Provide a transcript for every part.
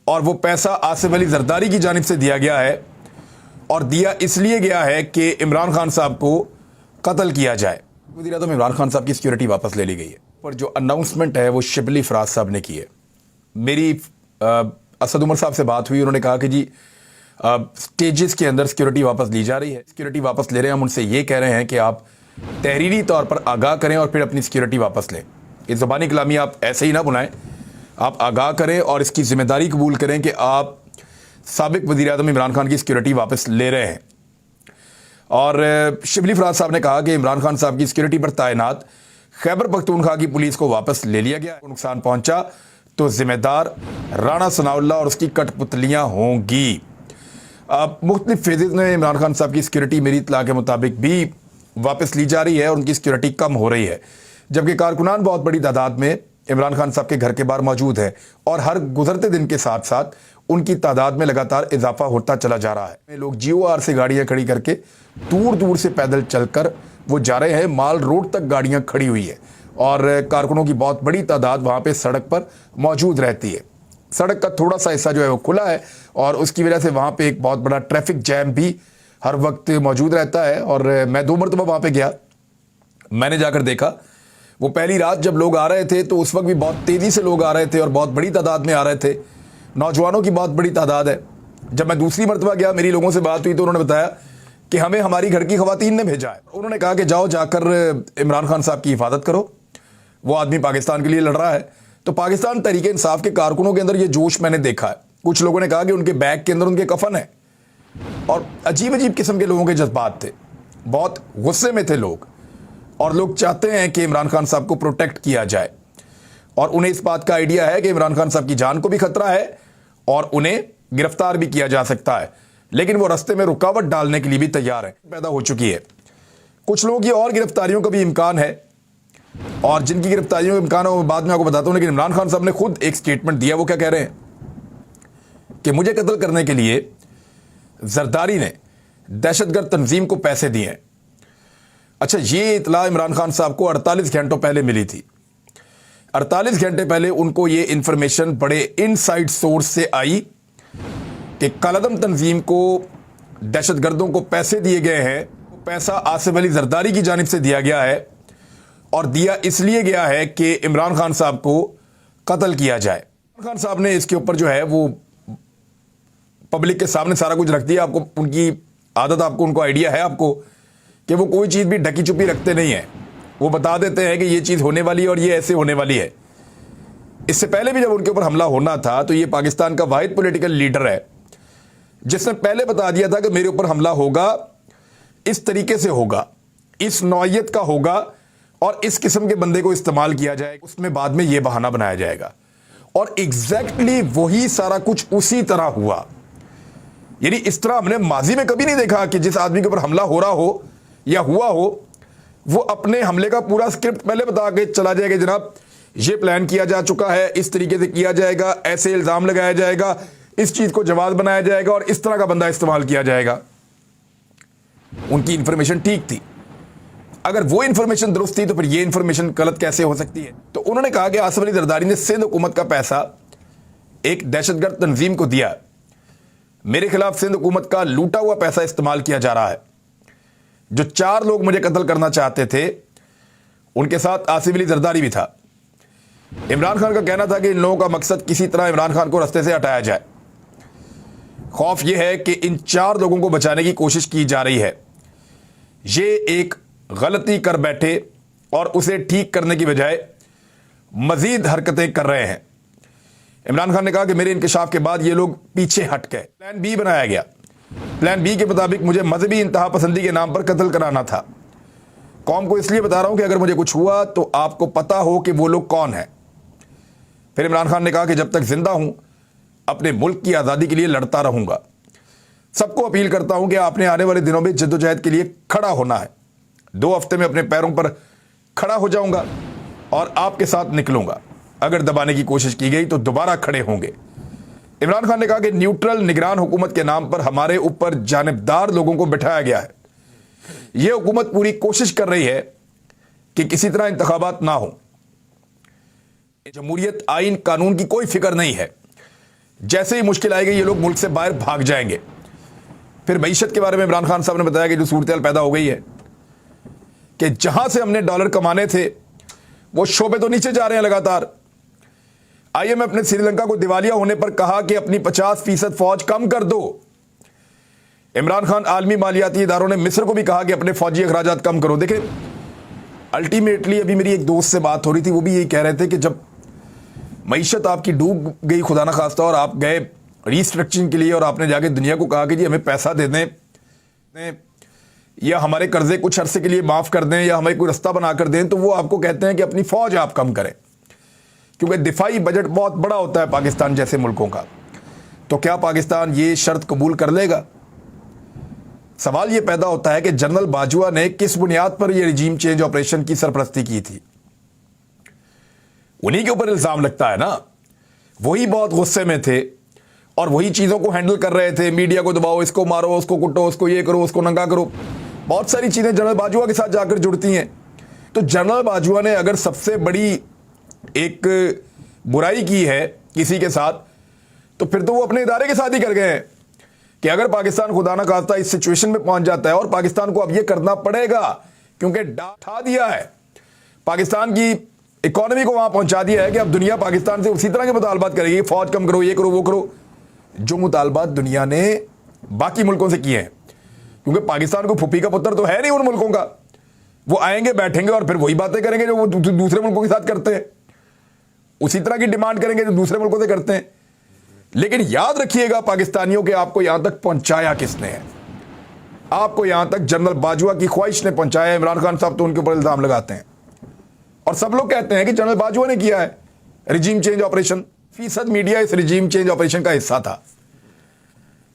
और वो पैसा आसिफ अली जरदारी की जानिब से दिया गया है और दिया इसलिए गया है कि इमरान खान साहब को कत्ल किया जाए। वज़ीर-ए-आज़म इमरान खान साहब की सिक्योरिटी वापस ले ली गई है, पर जो अनाउंसमेंट है वो शिबली फराज साहब ने की है। मेरी असद उमर साहब से बात हुई, उन्होंने कहा कि जी स्टेजेस के अंदर सिक्योरिटी वापस ली जा रही है, सिक्योरिटी वापस ले रहे हैं। हम उनसे ये कह रहे हैं कि आप तहरीरी तौर पर आगाह करें और फिर अपनी सिक्योरिटी वापस लें। ये ज़बानी कलामी आप ऐसे ही ना बुलाएं, आप आगाह करें और इसकी जिम्मेदारी कबूल करें कि आप साबिक वज़ीर-ए-आज़म इमरान खान की सिक्योरिटी वापस ले रहे हैं। और शिबली फराज साहब ने कहा कि इमरान खान साहब की सिक्योरिटी पर तैनात खैबर पख्तूनख्वा की पुलिस को वापस ले लिया गया। नुकसान पहुंचा तो जिम्मेदार राणा सनाउल्लाह और उसकी कठपुतलियां होंगी। मुख्तलिफ फेजेज में इमरान खान साहब की सिक्योरिटी मेरी इत्तला के मुताबिक भी वापस ली जा रही है और उनकी सिक्योरिटी कम हो रही है, जबकि कारकुनान बहुत बड़ी तादाद में इमरान खान साहब के घर के बाहर मौजूद है और हर गुजरते दिन के साथ साथ उनकी तादाद में लगातार इजाफा होता चला जा रहा है। लोग GOR से गाड़ियां खड़ी करके दूर दूर से पैदल चलकर वो जा रहे हैं। माल रोड तक गाड़ियां खड़ी हुई है और कारकुनों की बहुत बड़ी तादाद वहां पे सड़क पर मौजूद रहती है। सड़क का थोड़ा सा हिस्सा जो है वो खुला है और उसकी वजह से वहां पे एक बहुत बड़ा ट्रैफिक जैम भी हर वक्त मौजूद रहता है। और मैं 2 मरतबा वहां पे गया, मैंने जाकर देखा वो पहली रात जब लोग आ रहे थे तो उस वक्त भी बहुत तेजी से लोग आ रहे थे और बहुत बड़ी तादाद में आ रहे थे। नौजवानों की बहुत बड़ी तादाद है। जब मैं दूसरी मरतबा गया, मेरी लोगों से बात हुई तो उन्होंने बताया कि हमें हमारी घर की खवातीन ने भेजा है। उन्होंने कहा कि जाओ जाकर इमरान खान साहब की हिफाजत करो, वो आदमी पाकिस्तान के लिए लड़ रहा है। तो पाकिस्तान तहरीक इंसाफ के कारकुनों के अंदर ये जोश मैंने देखा है। कुछ लोगों ने कहा कि उनके बैग के अंदर उनके कफन है और अजीब अजीब किस्म के लोगों के जज्बात थे, बहुत गुस्से में थे लोग और लोग चाहते हैं कि इमरान खान साहब को प्रोटेक्ट किया जाए और उन्हें इस बात का आइडिया है कि इमरान खान साहब की जान को भी खतरा है और उन्हें गिरफ्तार भी किया जा सकता है, लेकिन वो रास्ते में रुकावट डालने के लिए भी तैयार है। पैदा हो चुकी है। कुछ लोगों की और गिरफ्तारियों का भी इम्कान है और जिनकी गिरफ्तारियों का इम्कान है वो बाद में आपको बताता हूं। लेकिन इमरान खान साहब ने खुद एक स्टेटमेंट दिया। वो क्या कह रहे हैं कि मुझे कत्ल करने के लिए जरदारी ने दहशतगर्द तंजीम को पैसे दिए हैं। अच्छा, ये इतला इमरान खान साहब को 48 घंटों पहले मिली थी। 48 घंटे पहले उनको ये इंफॉर्मेशन बड़े इनसाइड सोर्स से आई कि कालादम तंजीम को दहशतगर्दों को पैसे दिए गए हैं। पैसा आसिफ अली जरदारी की जानिब से दिया गया है और दिया इसलिए गया है कि इमरान खान साहब को कत्ल किया जाए। इमरान खान साहब ने इसके ऊपर जो है वो पब्लिक के सामने सारा कुछ रख दिया। आपको उनकी आदत, आपको उनको आइडिया है आपको कि वो कोई चीज़ भी ढकी छुपी रखते नहीं है। वो बता देते हैं कि ये चीज़ होने वाली है और ये ऐसे होने वाली है। इससे पहले भी जब उनके ऊपर हमला होना था तो ये पाकिस्तान का वाहिद पॉलिटिकल लीडर है जिसने पहले बता दिया था कि मेरे ऊपर हमला होगा, इस तरीके से होगा, इस नौइयत का होगा और इस किस्म के बंदे को इस्तेमाल किया जाएगा, उसमें बाद में यह बहाना बनाया जाएगा। और एग्जैक्टली वही सारा कुछ उसी तरह हुआ। यानी इस तरह हमने माजी में कभी नहीं देखा कि जिस आदमी के ऊपर हमला हो रहा हो या हुआ हो वो अपने हमले का पूरा स्क्रिप्ट पहले बता के चला जाएगा। जनाब, ये प्लान किया जा चुका है, इस तरीके से किया जाएगा, ऐसे इल्जाम लगाया जाएगा, इस चीज को जवाब बनाया जाएगा और इस तरह का बंदा इस्तेमाल किया जाएगा। उनकी इंफॉर्मेशन ठीक थी। अगर वो इंफॉर्मेशन दुरुस्त थी तो फिर ये इंफॉर्मेशन गलत कैसे हो सकती है? तो उन्होंने कहा कि आसिफ अली जरदारी ने सिंध हुकूमत का पैसा एक दहशतगर्द तंजीम को दिया। मेरे खिलाफ सिंध हुकूमत का लूटा हुआ पैसा इस्तेमाल किया जा रहा है। जो 4 लोग मुझे कत्ल करना चाहते थे उनके साथ आसिफ अली जरदारी भी था। इमरान खान का कहना था कि इन लोगों का मकसद किसी तरह इमरान खान को रास्ते से हटाया जाए। खौफ यह है कि इन 4 लोगों को बचाने की कोशिश की जा रही है। ये एक गलती कर बैठे और उसे ठीक करने की बजाय मजीद हरकतें कर रहे हैं। इमरान खान ने कहा कि मेरे इंकशाफ के बाद ये लोग पीछे हट गए। प्लान बी बनाया गया। प्लान बी के मुताबिक मुझे मजहबी इंतहा पसंदी के नाम पर कत्ल कराना था। कौम को इसलिए बता रहा हूं कि अगर मुझे कुछ हुआ तो आपको पता हो कि वो लोग कौन है। फिर इमरान खान ने कहा कि जब तक जिंदा हूं अपने मुल्क की आज़ादी के लिए लड़ता रहूंगा। सबको अपील करता हूं कि आपने आने वाले दिनों में जद्दोजहद के लिए खड़ा होना है। 2 हफ्ते में अपने पैरों पर खड़ा हो जाऊंगा और आपके साथ निकलूंगा। अगर दबाने की कोशिश की गई तो दोबारा खड़े होंगे। इमरान खान ने कहा कि न्यूट्रल निगरान हुकूमत के नाम पर हमारे ऊपर जानिबदार लोगों को बिठाया गया है। यह हुकूमत पूरी कोशिश कर रही है कि किसी तरह इंतखाबात ना हो। जमहूरियत, आइन, कानून की कोई फिक्र नहीं है। जैसे ही मुश्किल आएगी ये लोग मुल्क से बाहर भाग जाएंगे। फिर मईशत के बारे में इमरान खान साहब ने बताया कि जो सूरत पैदा हो गई है कि जहां से हमने डॉलर कमाने थे वो शोबे तो नीचे जा रहे हैं लगातार। IMF ने श्रीलंका को दिवालिया होने पर कहा कि अपनी 50% फौज कम कर दो। इमरान खान आलमी मालियाती इदारों ने मिस्र को भी कहा कि अपने फौजी अखराजात कम करो। देखें, अल्टीमेटली अभी मेरी एक दोस्त से बात हो रही थी, वो भी यही कह रहे थे कि जब मईशत आपकी डूब गई खुदा ना खास्ता और आप गए रीस्ट्रक्चरिंग के लिए और आपने जाके दुनिया को कहा कि जी हमें पैसा दे दें या हमारे कर्जे कुछ अरसे के लिए माफ़ कर दें या हमें कोई रास्ता बना कर दें, तो वो आपको कहते हैं कि अपनी फ़ौज आप कम करें, क्योंकि दिफाई बजट बहुत बड़ा होता है पाकिस्तान जैसे मुल्कों का। तो क्या पाकिस्तान ये शर्त कबूल कर लेगा? सवाल ये पैदा होता है कि जनरल बाजवा ने किस बुनियाद पर यह रिजीम चेंज ऑपरेशन की सरपरस्ती की थी। उन्हीं के ऊपर इल्ज़ाम लगता है ना, वही बहुत गुस्से में थे और वही चीज़ों को हैंडल कर रहे थे। मीडिया को दबाओ, इसको मारो, उसको कुटो, उसको ये करो, उसको नंगा करो, बहुत सारी चीज़ें जनरल बाजवा के साथ जाकर जुड़ती हैं। तो जनरल बाजवा ने अगर सबसे बड़ी एक बुराई की है किसी के साथ, तो फिर तो वो अपने इदारे के साथ ही कर गए हैं कि अगर पाकिस्तान खुदा ना खास्ता इस सिचुएशन में पहुंच जाता है और पाकिस्तान को अब ये करना पड़ेगा क्योंकि उठा दिया है, पाकिस्तान की इकोनॉमी को वहां पहुंचा दिया है कि अब दुनिया पाकिस्तान से उसी तरह के मुतालबात करेगी, फौज कम करो, ये करो, वो करो, जो मुतालबात दुनिया ने बाकी मुल्कों से किए हैं। क्योंकि पाकिस्तान को फुप्पी का पुत्र तो है नहीं उन मुल्कों का। वो आएंगे, बैठेंगे और फिर वही बातें करेंगे जो वो दूसरे मुल्कों के साथ करते हैं, उसी तरह की डिमांड करेंगे जो दूसरे मुल्कों से करते हैं। लेकिन याद रखिएगा पाकिस्तानियों के, आपको यहां तक पहुंचाया किसने है? आपको यहां तक जनरल बाजवा की ख्वाहिश ने पहुंचाया। इमरान खान साहब तो उनके ऊपर इल्जाम लगाते हैं और सब लोग कहते हैं कि जनरल बाजवा ने किया है रिजीम चेंज ऑपरेशन। फीसद मीडिया इस रिजीम चेंज ऑपरेशन का हिस्सा था।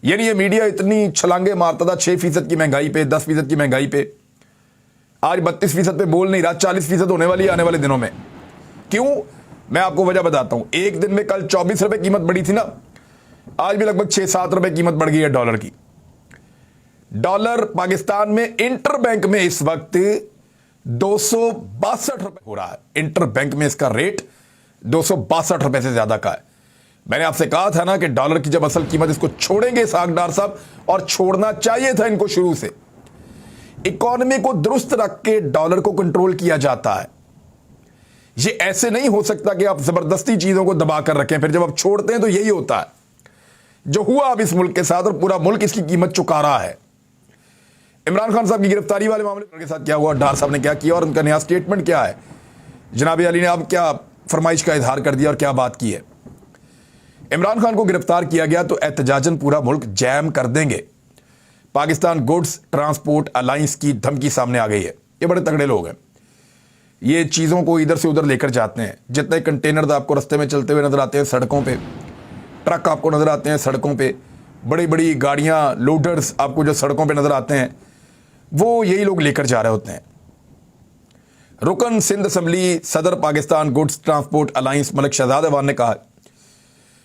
यानी ये मीडिया इतनी छलांगे मारता था 6% की महंगाई पे, 10% की महंगाई पे, आज 32% पे बोल नहीं रहा, 40% होने वाली आने वाले दिनों में। क्यों? मैं आपको वजह बताता हूं। एक दिन में कल 24 रुपए कीमत बढ़ी थी ना, आज भी लगभग 6-7 रुपए कीमत बढ़ गई है डॉलर की। डॉलर पाकिस्तान में इंटर बैंक में इस वक्त 262 रुपए हो रहा है। इंटर बैंक में इसका रेट 262 रुपए से ज्यादा का है। मैंने आपसे कहा था ना कि डॉलर की जब असल कीमत इसको छोड़ेंगे सागदार साहब, और छोड़ना चाहिए था इनको शुरू से। इकोनॉमी को दुरुस्त रख के डॉलर को कंट्रोल किया जाता है। ये ऐसे नहीं हो सकता कि आप जबरदस्ती चीजों को दबा कर रखें, फिर जब आप छोड़ते हैं तो यही होता है जो हुआ अब इस मुल्क के साथ, और पूरा मुल्क इसकी कीमत चुका रहा है। इमरान खान साहब की गिरफ्तारी वाले मामले के साथ क्या हुआ, डार साहब ने क्या किया और उनका नया स्टेटमेंट क्या है, जनाब अली ने अब क्या फरमाइश का इजहार कर दिया और क्या बात की है। इमरान खान को गिरफ्तार किया गया तो एहतजाजन पूरा मुल्क जैम कर देंगे। पाकिस्तान गुड्स ट्रांसपोर्ट अलायंस की धमकी सामने आ गई है। ये बड़े तगड़े लोग हैं, ये चीज़ों को इधर से उधर लेकर जाते हैं। जितने कंटेनर आपको रास्ते में चलते हुए नजर आते हैं सड़कों पे, ट्रक आपको नजर आते हैं सड़कों पे, बड़ी बड़ी गाड़ियां, लोडर्स आपको जो सड़कों पे नजर आते हैं, वो यही लोग लेकर जा रहे होते हैं। रुकन सिंध असम्बली सदर Pakistan goods transport alliance Malik Shahzad Awan ने कहा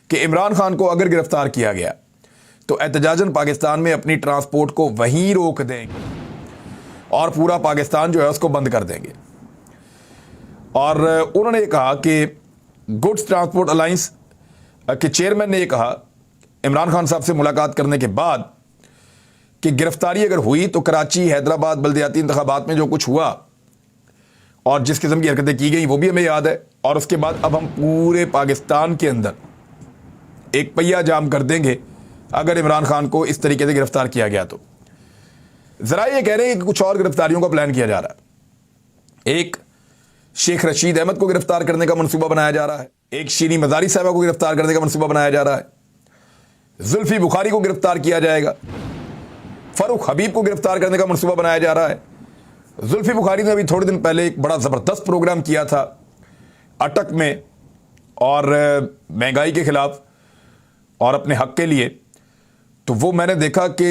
कि इमरान खान को अगर गिरफ्तार किया गया तो एहतजाजन पाकिस्तान में अपनी ट्रांसपोर्ट को वहीं रोक देंगे और पूरा पाकिस्तान जो है उसको बंद कर देंगे। और उन्होंने कहा कि गुड्स ट्रांसपोर्ट अलायंस के चेयरमैन ने यह कहा इमरान खान साहब से मुलाकात करने के बाद कि गिरफ्तारी अगर हुई तो कराची हैदराबाद बल्दियाती इंतखाबात में जो कुछ हुआ और जिस किस्म की हरकतें की गई वो भी हमें याद है, और उसके बाद अब हम पूरे पाकिस्तान के अंदर एक पहिया जाम कर देंगे अगर इमरान खान को इस तरीके से गिरफ्तार किया गया तो। जरा ये कह रहे हैं कि कुछ और गिरफ्तारियों का प्लान किया जा रहा है। एक शेख रशीद अहमद को गिरफ्तार करने का मंसूबा बनाया जा रहा है, एक शीरी मजारी साहबा को गिरफ्तार करने का मंसूबा बनाया जा रहा है, जुल्फी बुखारी को गिरफ्तार किया जाएगा, फरूख हबीब को गिरफ्तार करने का मंसूबा बनाया जा रहा है। जुल्फी बुखारी ने अभी थोड़े दिन पहले एक बड़ा ज़बरदस्त प्रोग्राम किया था अटक में, और महंगाई के खिलाफ और अपने हक के लिए। तो वो मैंने देखा कि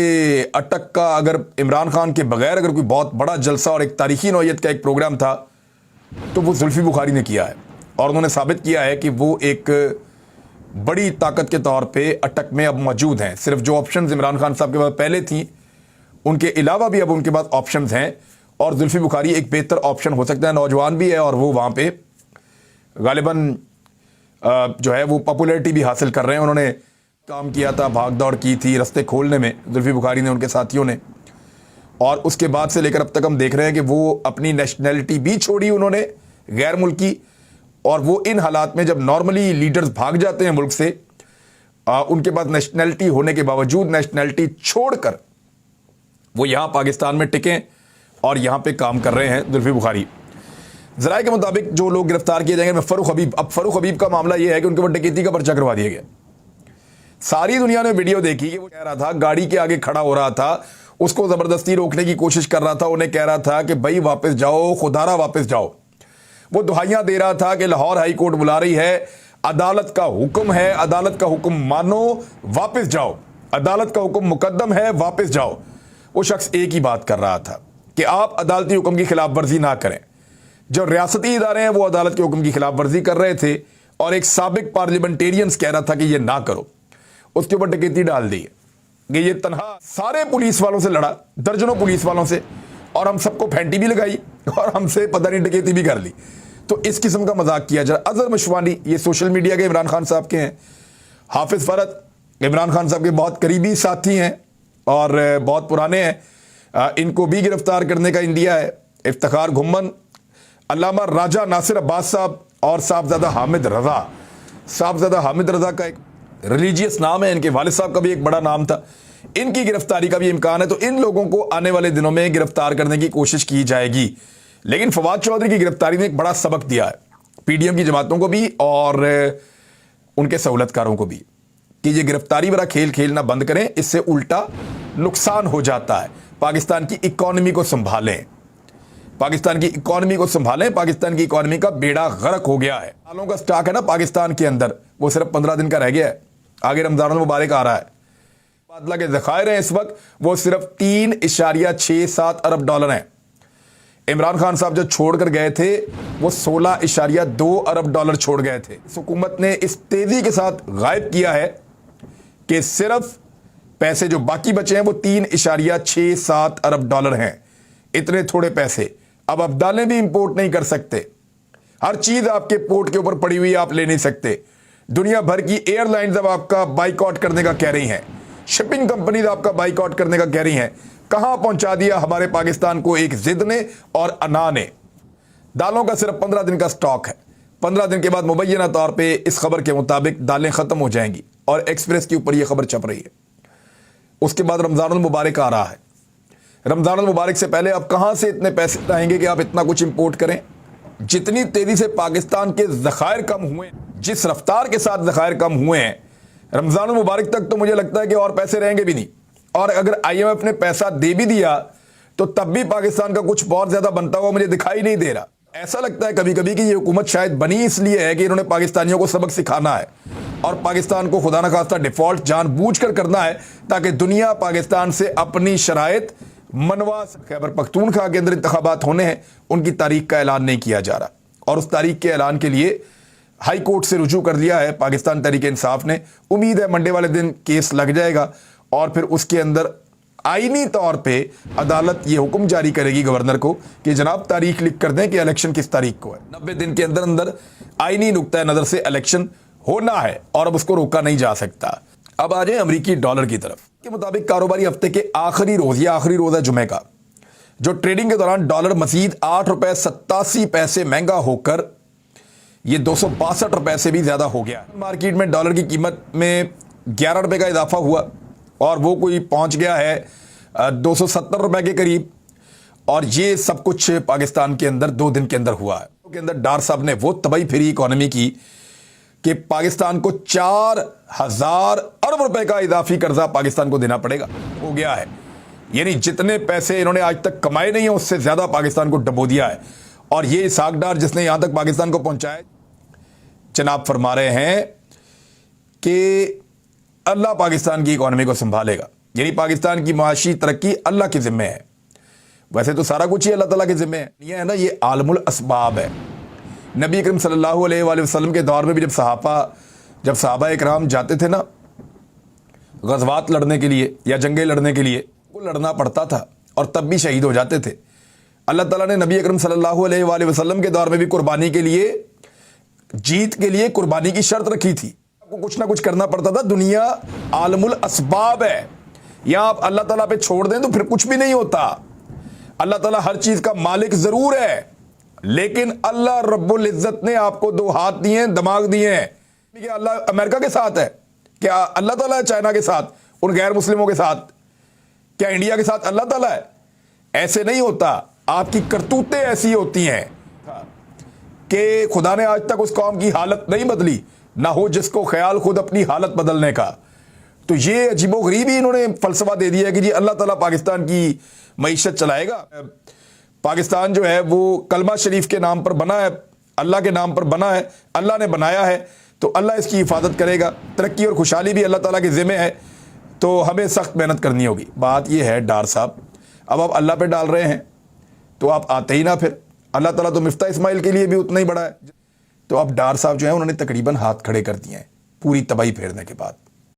अटक का अगर इमरान खान के बगैर अगर कोई बहुत बड़ा जलसा और एक तारीखी नौयत का एक प्रोग्राम था तो वो जुल्फी बुखारी ने किया है, और उन्होंने साबित किया है कि वो एक बड़ी ताकत के तौर पे अटक में अब मौजूद हैं। सिर्फ जो ऑप्शंस इमरान खान साहब के पास पहले थी उनके अलावा भी अब उनके पास ऑप्शंस हैं, और जुल्फी बुखारी एक बेहतर ऑप्शन हो सकता है। नौजवान भी है और वो वहाँ पे गालिबन जो है वो पॉपुलैरिटी भी हासिल कर रहे हैं। उन्होंने काम किया था, भाग दौड़ की थी रास्ते खोलने में जुल्फी बुखारी ने, उनके साथियों ने। और उसके बाद से लेकर अब तक हम देख रहे हैं कि वो अपनी नेशनैलिटी भी छोड़ी उन्होंने, गैर मुल्की। और वो इन हालात में जब नॉर्मली लीडर्स भाग जाते हैं मुल्क से, उनके पास नेशनैलिटी होने के बावजूद नेशनैलिटी छोड़कर वो यहां पाकिस्तान में टिके और यहां पे काम कर रहे हैं जुल्फी बुखारी। जराये के मुताबिक जो लोग गिरफ्तार किए जाएंगे, फ़ारूक हबीब। अब फ़ारूक हबीब का मामला यह है कि उनके ऊपर डकैती का पर्चा करवा दिया गया। सारी दुनिया ने वीडियो देखी कि वो कह रहा था, गाड़ी के आगे खड़ा हो रहा था, उसको जबरदस्ती रोकने की कोशिश कर रहा था, उन्हें कह रहा था कि भाई वापस जाओ, खुदारा वापस जाओ। वो दुहाइयां दे रहा था कि लाहौर हाई कोर्ट बुला रही है, अदालत का हुक्म है, अदालत का हुक्म मानो, वापस जाओ, अदालत का हुक्म मुकद्दम है, वापस जाओ। वो शख्स एक ही बात कर रहा था कि आप अदालती हुक्म की खिलाफ वर्जी ना करें। जो रियासती इदारे हैं वो अदालत के हुक्म की खिलाफ वर्जी कर रहे थे और एक साबिक पार्लियामेंटेरियंस कह रहा था कि ये ना करो। उसके ऊपर डकैती डाल दी कि ये तनहा सारे पुलिस वालों से लड़ा, दर्जनों पुलिस वालों से, और हम सबको फेंटी भी लगाई और हमसे पता नहीं डकैती भी कर ली। तो इस किस्म का मजाक किया जा रहा। अजहर मशवानी, ये सोशल मीडिया के इमरान खान साहब के हैं। हाफिज फरद इमरान खान साहब के बहुत करीबी साथी हैं और बहुत पुराने हैं। इनको भी गिरफ्तार करने का इंदिया है। इफ्तिखार घुम्मन, अल्लामा राजा नासिर अब्बास साहब और साहबजादा हामिद रजा। साहबजादा हामिद रजा का एक रिलीजियस नाम है, इनके वालिद साहब का भी एक बड़ा नाम था। इनकी गिरफ्तारी का भी इम्कान है। तो इन लोगों को आने वाले दिनों में गिरफ्तार करने की कोशिश की जाएगी। लेकिन फवाद चौधरी की गिरफ्तारी ने एक बड़ा सबक दिया है पीडीएम की जमातों को भी और उनके सहूलतकारों को भी कि ये गिरफ्तारी वाला खेल खेलना बंद करें, इससे उल्टा नुकसान हो जाता है। पाकिस्तान की इकॉनमी को संभालें, पाकिस्तान की इकॉनमी को संभालें। पाकिस्तान की इकॉनमी का बेड़ा गर्क हो गया है। सालों का स्टॉक है ना पाकिस्तान के अंदर, वो सिर्फ 15 दिन का रह गया है। आगे रमजान मुबारक आ रहा है। बादला के ज़खायर हैं इस वक्त, वो सिर्फ 3.67 अरब डॉलर हैं। इमरान खान साहब जो छोड़कर गए थे वो 16.2 अरब डॉलर छोड़ गए थे। इस हुकूमत ने इस तेजी के साथ गायब किया है कि सिर्फ पैसे जो बाकी बचे हैं वो 3.67 अरब डॉलर हैं। इतने थोड़े पैसे अब आप दालें भी इंपोर्ट नहीं कर सकते। हर चीज आपके पोर्ट के ऊपर पड़ी हुई, आप ले नहीं सकते। दुनिया भर की एयरलाइंस अब आपका बाइकआउट करने का कह रही हैं, शिपिंग कंपनीज आपका बाइकआउट करने का कह रही हैं। कहां पहुंचा दिया हमारे पाकिस्तान को एक जिद ने और अना ने। दालों का सिर्फ 15 दिन का स्टॉक है। 15 दिन के बाद मुबैना तौर पे इस खबर के मुताबिक दालें खत्म हो जाएंगी और एक्सप्रेस के ऊपर यह खबर छप रही है। उसके बाद रमजानुल मुबारक आ रहा है। रमजानुल मुबारक से पहले अब कहां से इतने पैसे आएंगे कि आप इतना कुछ इंपोर्ट करें। जितनी तेजी से पाकिस्तान के ज़खायर कम हुए, जिस रफ्तार के साथ ज़खायर कम हुए हैं, रमजानुल मुबारक तक तो मुझे लगता है कि और पैसे रहेंगे भी नहीं। और अगर IMF ने पैसा दे भी दिया तो तब भी पाकिस्तान का कुछ बहुत ज्यादा बनता हुआ मुझे दिखाई नहीं दे रहा। ऐसा लगता है कभी कभी कि ये हुकूमत शायद बनी इसलिए है कि इन्होंने पाकिस्तानियों को सबक सिखाना है और पाकिस्तान को खुदा न खास्ता डिफॉल्ट जानबूझकर करना है ताकि दुनिया पाकिस्तान से अपनी शराइत मनवा। खैबर पख्तूनख्वा के अंदर इंतखाबात होने हैं, उनकी तारीख का ऐलान नहीं किया जा रहा और उस तारीख के ऐलान के लिए हाई कोर्ट से रुजू कर लिया है पाकिस्तान तहरीक इंसाफ ने। उम्मीद है मंडे वाले दिन केस लग जाएगा और फिर उसके अंदर आईनी तौर पे अदालत ये हुक्म जारी करेगी गवर्नर को कि जनाब तारीख लिख कर दें कि इलेक्शन किस तारीख को है। 90 दिन के अंदर अंदर आईनी नुक्ता नजर से इलेक्शन होना है और अब उसको रोका नहीं जा सकता। अब आ जाए अमरीकी डॉलर की तरफ। के मुताबिक कारोबारी हफ्ते के आखिरी रोज या आखिरी रोज है जुमे का, जो ट्रेडिंग के दौरान डॉलर मजीद 8 रुपए 87 पैसे महंगा होकर ये 262 रुपए से भी ज्यादा हो गया। मार्केट में डॉलर की कीमत में 11 रुपए का इजाफा हुआ और वो कोई पहुंच गया है 270 रुपए के करीब। और ये सब कुछ पाकिस्तान के अंदर 2 दिन के अंदर हुआ है। के अंदर डार साहब ने वो तबाही फिरी इकोनॉमी की कि पाकिस्तान को 4000 अरब रुपए का इजाफी कर्जा पाकिस्तान को देना पड़ेगा हो गया है। यानी जितने पैसे इन्होंने आज तक कमाए नहीं है उससे ज्यादा पाकिस्तान को डबो दिया है। और ये इसहाक डार जिसने यहां तक पाकिस्तान को पहुंचाया, जनाब फरमा रहे हैं कि अल्लाह पाकिस्तान की इकोनॉमी को संभालेगा। यानी पाकिस्तान की माशी तरक्की अल्लाह के जिम्मे है। वैसे तो सारा कुछ ही अल्लाह ताला के जिम्मे है। ये है ना, ये आलमुल असबाब है। नबी करीम सल्लल्लाहु अलैहि वसल्लम के दौर में भी जब सहाबा इकराम जाते थे ना गज़वात लड़ने के लिए या जंगें लड़ने के लिए, वो लड़ना पड़ता था और तब भी शहीद हो जाते थे। अल्लाह ताला ने नबी करीम सल्लल्लाहु अलैहि वसल्लम के दौर में भी कुर्बानी के लिए, जीत के लिए कुर्बानी की शर्त रखी थी। को कुछ ना कुछ करना पड़ता था। दुनिया आलमुल असबाब है, यहां आप अल्लाह ताला पे छोड़ दें तो फिर कुछ भी नहीं होता। अल्लाह ताला हर चीज का मालिक जरूर है, लेकिन अल्लाह रब्बुल इज्जत ने आपको 2 हाथ दिए हैं, दिमाग दिए हैं। क्या अल्लाह अमेरिका के साथ है? क्या अल्लाह ताला है चाइना के साथ, उन गैर मुस्लिमों के साथ? क्या इंडिया के साथ अल्लाह ताला है? ऐसे नहीं होता। आपकी करतूतें ऐसी होती हैं कि खुदा ने आज तक उस कौम की हालत नहीं बदली, ना हो जिसको ख्याल खुद अपनी हालत बदलने का। तो ये अजीबोगरीब ही इन्होंने फलसफा दे दिया कि जी अल्लाह ताला पाकिस्तान की मईशत चलाएगा। पाकिस्तान जो है वो कलमा शरीफ के नाम पर बना है, अल्लाह के नाम पर बना है, अल्लाह ने बनाया है, तो अल्लाह इसकी हिफाजत करेगा। तरक्की और खुशहाली भी अल्लाह ताला के ज़िम्मे है, तो हमें सख्त मेहनत करनी होगी। बात यह है डार साहब, अब आप अल्लाह पे डाल रहे हैं तो आप आते ही ना, फिर अल्लाह ताला तो मिफ्ता इस्माइल के लिए भी उतना ही बड़ा है। तो अब डार साहब जो है उन्होंने तकरीबन हाथ खड़े कर दिए हैं पूरी तबाही फेरने के बाद।